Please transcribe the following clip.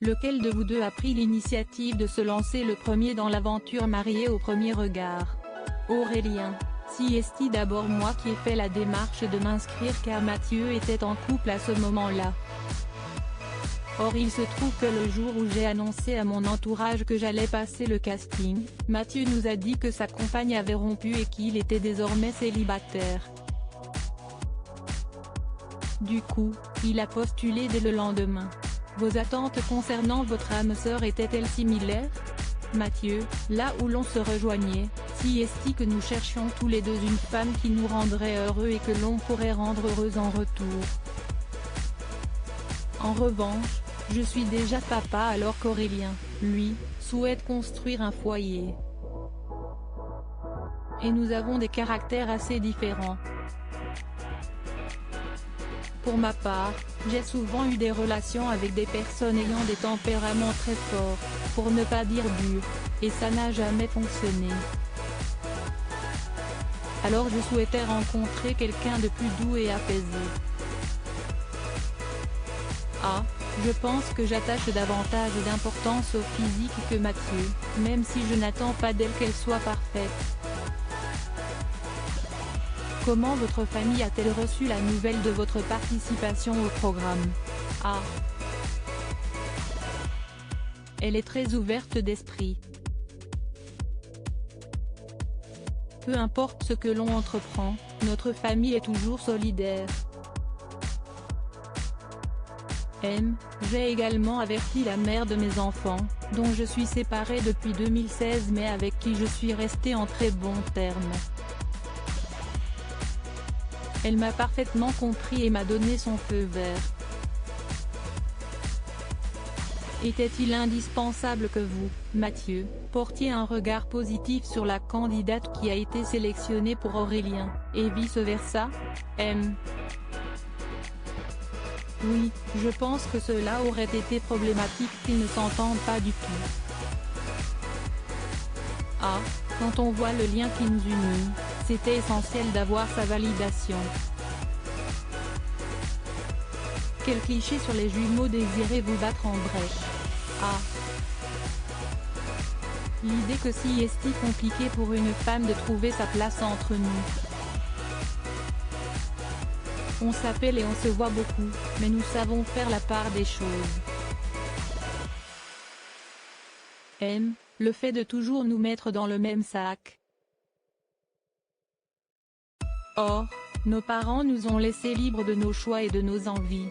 Lequel de vous deux a pris l'initiative de se lancer le premier dans l'aventure mariée au premier regard? Aurélien. Si est-il d'abord moi qui ai fait la démarche de m'inscrire car Mathieu était en couple à ce moment-là. Or il se trouve que le jour où j'ai annoncé à mon entourage que j'allais passer le casting, Mathieu nous a dit que sa compagne avait rompu et qu'il était désormais célibataire. Du coup, il a postulé dès le lendemain. Vos attentes concernant votre âme sœur étaient-elles similaires? Mathieu, là où l'on se rejoignait, si est-il que nous cherchions tous les deux une femme qui nous rendrait heureux et que l'on pourrait rendre heureuse en retour. En revanche, je suis déjà papa alors qu'Aurélien, lui, souhaite construire un foyer. Et nous avons des caractères assez différents. Pour ma part, j'ai souvent eu des relations avec des personnes ayant des tempéraments très forts, pour ne pas dire durs, et ça n'a jamais fonctionné. Alors je souhaitais rencontrer quelqu'un de plus doux et apaisé. Ah, je pense que j'attache davantage d'importance au physique que Mathieu, même si je n'attends pas d'elle qu'elle soit parfaite. Comment votre famille a-t-elle reçu la nouvelle de votre participation au programme? Ah. Elle est très ouverte d'esprit. Peu importe ce que l'on entreprend, notre famille est toujours solidaire. J'ai également averti la mère de mes enfants, dont je suis séparée depuis 2016 mais avec qui je suis restée en très bons termes. Elle m'a parfaitement compris et m'a donné son feu vert. Était-il indispensable que vous, Mathieu, portiez un regard positif sur la candidate qui a été sélectionnée pour Aurélien, et vice-versa? Oui, je pense que cela aurait été problématique qu'ils ne s'entendent pas du tout. Ah, quand on voit le lien qui nous unit, c'était essentiel d'avoir sa validation. Quel cliché sur les jumeaux désirez vous battre en brèche? Ah. L'idée que si est compliqué pour une femme de trouver sa place entre nous. On s'appelle et on se voit beaucoup, mais nous savons faire la part des choses. Le fait de toujours nous mettre dans le même sac. Or, nos parents nous ont laissés libres de nos choix et de nos envies.